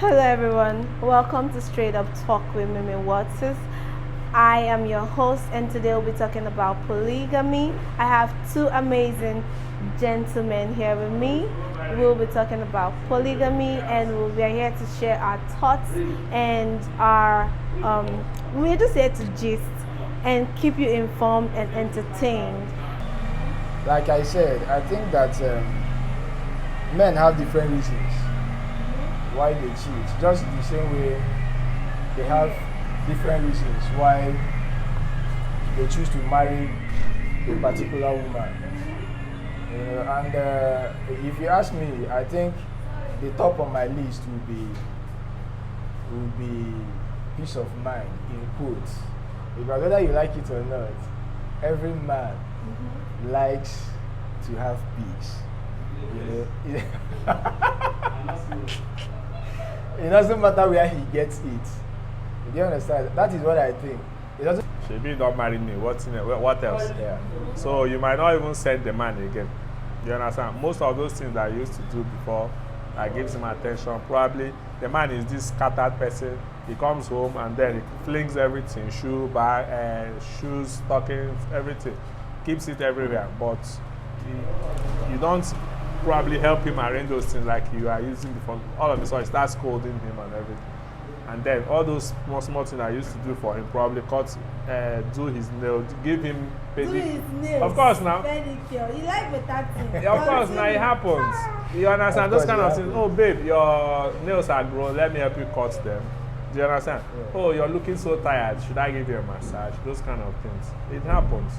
Hello everyone, welcome to Straight Up Talk with Mimi Waters. I am your host and today we'll be talking about polygamy. I have two amazing gentlemen here with me. We'll be talking about polygamy and we are here to share our thoughts and we're just here to gist and keep you informed and entertained. Like I said, I think that men have different reasons why they cheat. Just the same way they have different reasons why they choose to marry a particular woman. And if you ask me, I think the top on my list would be peace of mind in quotes. Because whether you like it or not, every man likes to have peace. It doesn't matter where he gets it. Do you understand? That is what I think. It doesn't. Shebi don't marry me. What else? Yeah. So you might not even send the man again. You understand? Most of those things that I used to do before, that gives him attention. Probably the man is this scattered person. He comes home and then he flings everything, shoes, stockings, everything, keeps it everywhere. But you don't probably help him arrange those things like you are using before. All of a sudden, start scolding him and everything. And then all those small things I used to do for him, probably do his nails, give him Do his nails. Of course now. Pedicure. You like better things. Yeah, of course now it happens. You understand? Those kind of things. Oh babe, your nails are grown. Let me help you cut them. Do you understand? Yeah. Oh, you're looking so tired. Should I give you a massage? Those kind of things. It happens.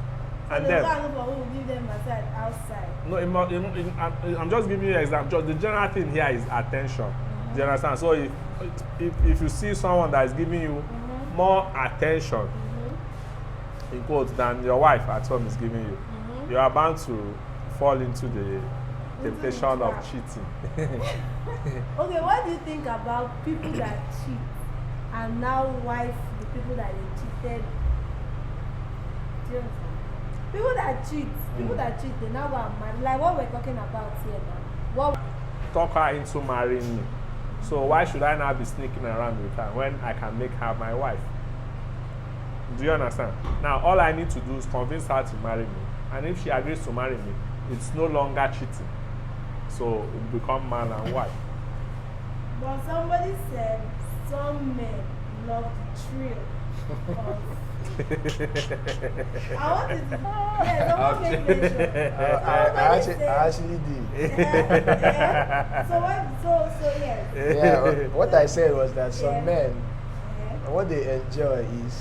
And then will give them massage outside. no, I'm just giving you an example. The general thing here is attention. Do you understand? So if you see someone that is giving you more attention, in quotes, than your wife at home is giving you, you are bound to fall into the temptation of cheating. Okay, what do you think about people that cheat and now wife the people that they cheated? Do you understand? People that cheat, they now go and marry. Like what we're talking about here now. Talk her into marrying me. So why should I now be sneaking around with her when I can make her my wife? Do you understand? Now all I need to do is convince her to marry me. And if she agrees to marry me, it's no longer cheating. So we become man and wife. But somebody said some men love the thrill of I wanted to. Yeah, someone made mention. I actually did. Yeah. So yes. Yeah, what I said was that some men, Yeah. what they enjoy is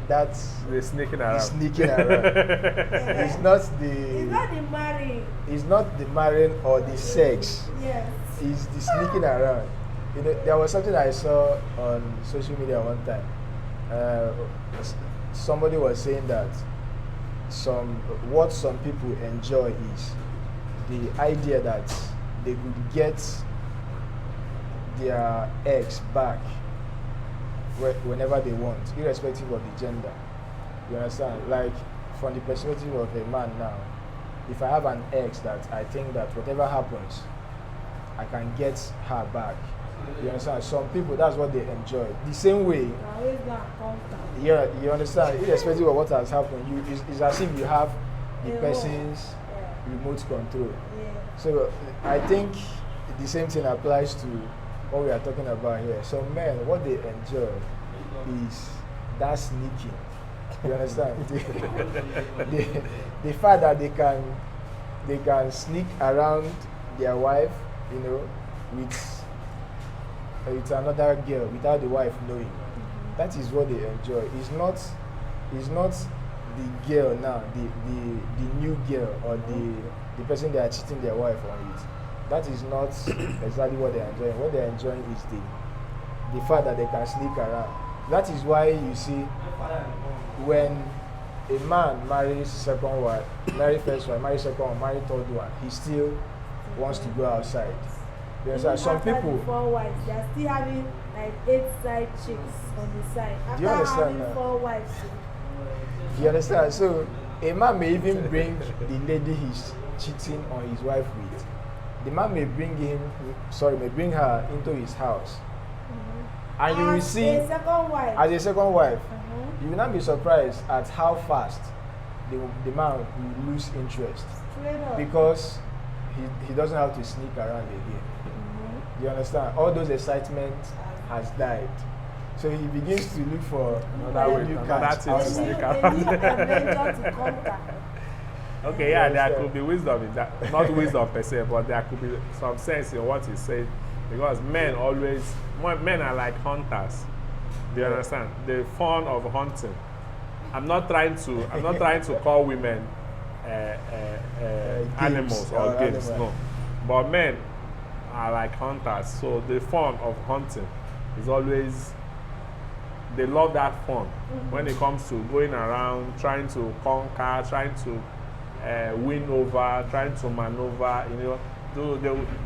that They're sneaking around. sneaking around. It's not It's the not the marrying. it's not the marrying or the sex. Yes. It's the sneaking around. You know, there was something I saw on social media one time. Somebody was saying that what some people enjoy is the idea that they could get their ex back whenever they want, irrespective of the gender. You understand? Like from the perspective of a man now, if I have an ex that I think that whatever happens, I can get her back. You understand? Some people, that's what they enjoy. The same way, I always go and contact. yeah, you understand? Irrespective of what has happened, it's as if you have the Yeah. person's Yeah. remote control. Yeah. So I think the same thing applies to what we are talking about here. So men, what they enjoy is that sneaking. You understand? The fact that they can sneak around their wife, you know, with another girl without the wife knowing. That is what they enjoy. It's not the girl now, the new girl or the person they are cheating their wife on with. That is not exactly what they're enjoying. What they're enjoying is the fact that they can sneak around. That is why you see when a man marries second wife, marry first wife, marry second one, marry third one, he still wants to go outside. You understand? Some After people. the 4 wives, they are still having like 8 side chicks on the side. After you understand having now? 4 wives. You understand? So a man may even bring the lady he's cheating on his wife with. The man may bring her into his house and you will see a second wife. as a second wife, you will not be surprised at how fast the man will lose interest Straight up. because he doesn't have to sneak around again. You understand? All those excitement has died. So he begins to look for Another new way, catch another thing to outside. sneak a new adventure to conquer. Okay, yeah, there could be wisdom in that. Not wisdom per se, but there could be some sense in what he said. Because men are like hunters. Do you understand? The fun of hunting. I'm not trying to call women animals or games, no. But men are like hunters. So the fun of hunting is always, they love that fun when it comes to going around, trying to conquer, trying to win over, trying to maneuver,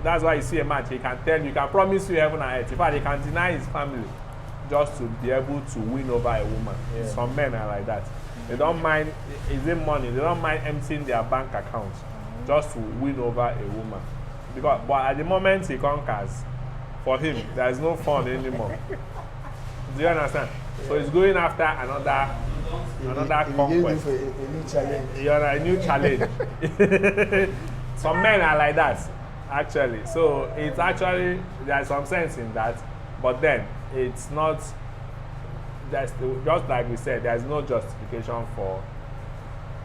that's why you see a man, he can tell you, he can promise you heaven and earth. In fact, he can deny his family just to be able to win over a woman. Yeah. Some men are like that. They don't mind, is it money? They don't mind emptying their bank account just to win over a woman. But at the moment he conquers, for him, there's no fun anymore. Do you understand? So he's going after another conquest. For a new challenge. A new challenge. Some men are like that, actually. So it's actually, there's some sense in that, but then it's not, just like we said, there's no justification for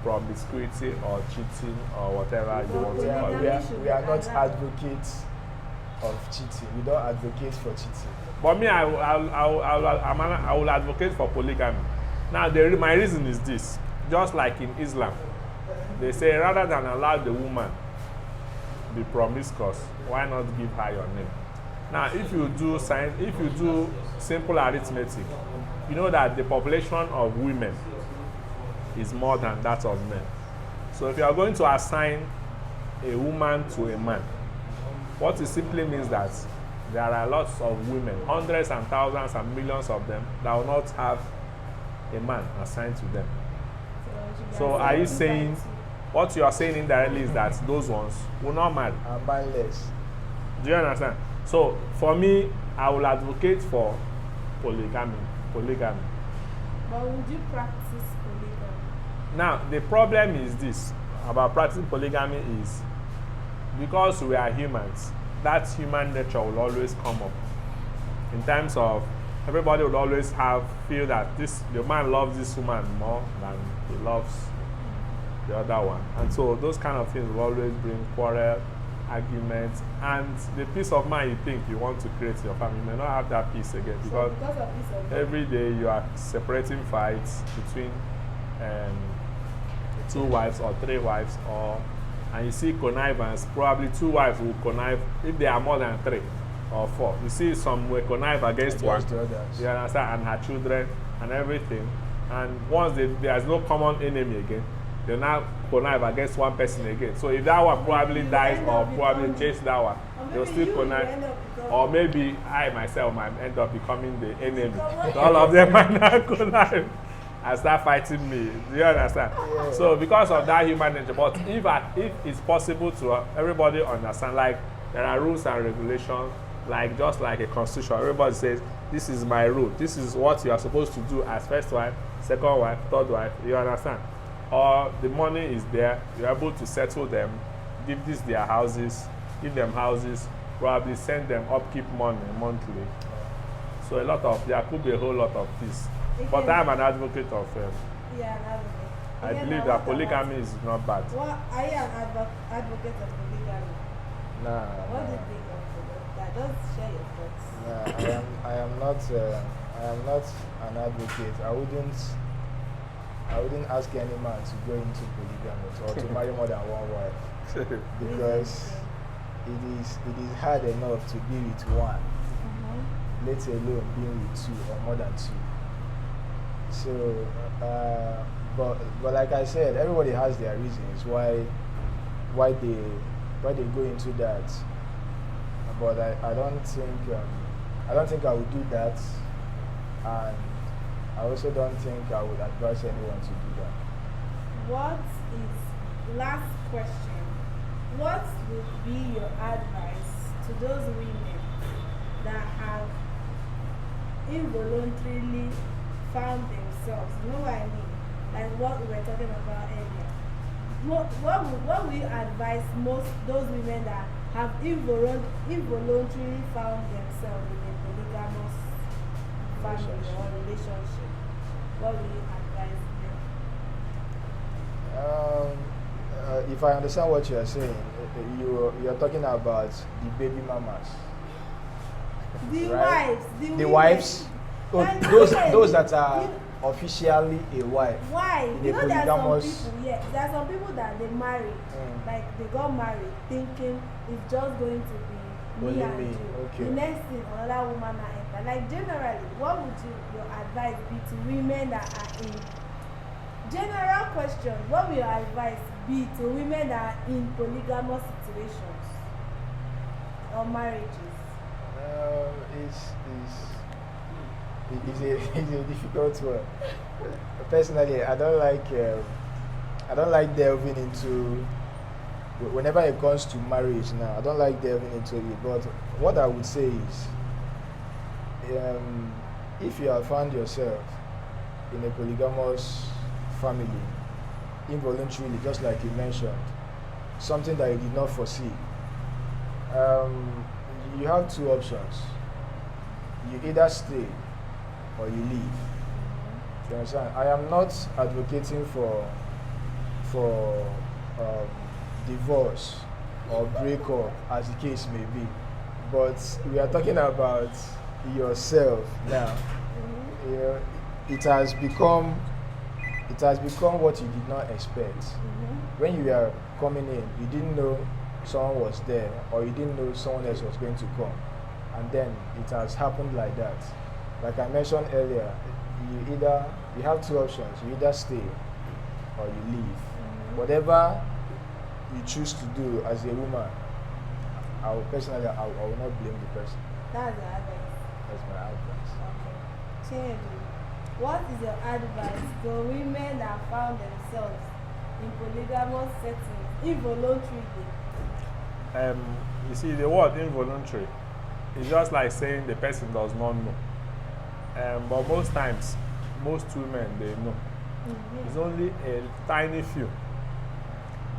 promiscuity or cheating or whatever you want to call it. We are not advocates of cheating. We don't advocate for cheating. But me, I will advocate for polygamy. Now, my reason is this. Just like in Islam, they say rather than allow the woman be promiscuous, why not give her your name? Now, if you do simple arithmetic, you know that the population of women is more than that of men. So if you are going to assign a woman to a man, what it simply means that there are lots of women, hundreds and thousands and millions of them, that will not have a man assigned to them. So are you saying, what you are saying indirectly is that those ones will not marry? And mindless. Do you understand? So for me, I will advocate for polygamy. But would you practice polygamy? Now, the problem is this about practicing polygamy is because we are humans, that human nature will always come up. In terms of, everybody will always feel that the man loves this woman more than he loves the other one. And so those kind of things will always bring quarrel, arguments, and the peace of mind you think you want to create in your family, you may not have that peace again because every day you are separating fights between 2 wives or 3 wives, and you see connivance. Probably 2 wives will connive if there are more than 3 or 4. You see some will connive against one, you understand, and her children and everything. And once there's no common enemy again, they now connive against one person again. So if that one probably dies or probably chase that one, they'll still connive. Or maybe I myself might end up becoming the enemy. So all of them might not connive and start fighting me. Do you understand? Yeah. So because of that human nature, but if it's possible to everybody understand, like there are rules and regulations, like just like a constitution, everybody says, this is my rule, this is what you are supposed to do as first wife, second wife, third wife, you understand? Or the money is there, you're able to settle them, give their houses, give them houses, probably send them upkeep money monthly. So there could be a whole lot of this. But I'm an advocate of an advocate. I believe that polygamy is not bad. Well, are you an advocate of polygamy? Nah. What do you think of that? Just share your thoughts. Nah, I am not an advocate. I wouldn't ask any man to go into polygamy or to marry more than one wife because it is hard enough to be with one, let alone being with 2 or more than 2. So, but like I said, everybody has their reasons why they go into that. But I don't think I would do that, and I also don't think I would advise anyone to do that. Last question, what would be your advice to those women that have involuntarily found themselves. You know what I mean? Like what we were talking about earlier. What we advise most those women that have involuntarily found themselves in a polygamous family or relationship? What will you advise them? If I understand what you are saying, you are talking about the baby mamas, The right? wives, The women. wives, And those that are you- officially a wife. Why? In You a know there are some polygamous- people, yeah, there are some people that they marry, like they got married thinking it's just going to be Only me and me, you. okay. The next thing, another woman will enter. Like generally, what would your advice be to women that are in general question? What will your advice be to women that are in polygamous situations or marriages? It's a difficult one. Personally, I don't like delving into, whenever it comes to marriage now, I don't like delving into it. But what I would say is, if you have found yourself in a polygamous family involuntarily, just like you mentioned, something that you did not foresee, you have two options. You either stay or you leave. You understand? I am not advocating for divorce or breakup, as the case may be, but we are talking about yourself now. You know, it has become what you did not expect. When you were coming in, you didn't know someone was there, or you didn't know someone else was going to come, and then it has happened like that. Like I mentioned earlier, you have two options: you either stay or you leave. Whatever you choose to do as a woman, I will not blame the person. That's the advice. That's my advice. Okay. Chinedu, what is your advice to women that found themselves in polygamous settings involuntarily? You see, the word involuntary is just like saying the person does not know. But most times, most women, they know. It's only a tiny few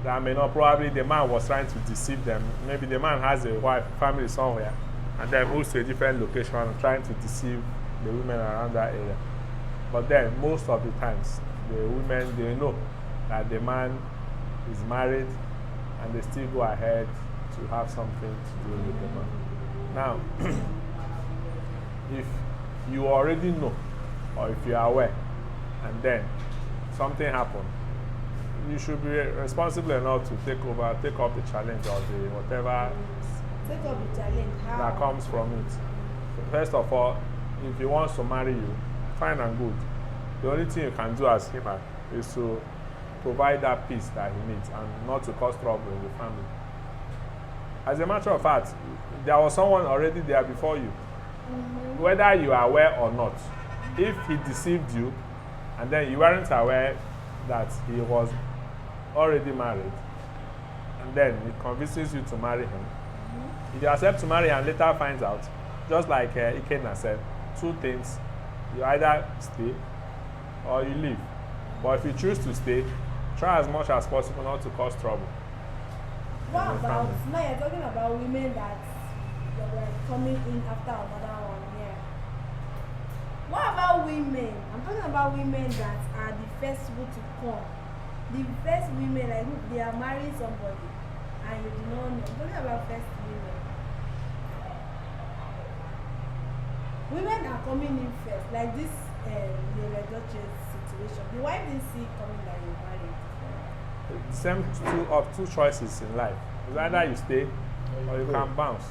that may not. Probably the man was trying to deceive them. Maybe the man has a wife, family somewhere, and then moves to a different location and trying to deceive the women around that area. But then, most of the times, the women, they know that the man is married, and they still go ahead to have something to do with the man. Now, if you already know, or if you are aware, and then something happened, you should be responsible enough to take up the challenge or the whatever Take up the challenge. How? that comes from it. First of all, if he wants to marry you, fine and good. The only thing you can do as him is to provide that peace that he needs and not to cause trouble in the family. As a matter of fact, there was someone already there before you. Whether you are aware or not, if he deceived you and then you weren't aware that he was already married, and then he convinces you to marry him, if you accept to marry and later finds out, just like Ikenna said, two things: you either stay or you leave. But if you choose to stay, try as much as possible not to cause trouble. What about, now you're talking about women that were coming in after another one, yeah. What about women? I'm talking about women that are the first people to come. The first women, like they are marrying somebody and you do not know. I'm talking about first women. Women are coming in first, like this Lele Duchess situation. The wife didn't see it coming that you married. The same two choices in life. It's either you stay or you can bounce.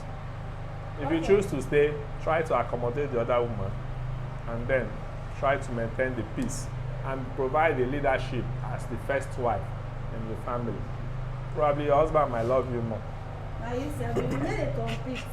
If you choose to stay, try to accommodate the other woman and then try to maintain the peace and provide the leadership as the first wife in the family. Probably your husband might love you more. Now you say, we need to compete.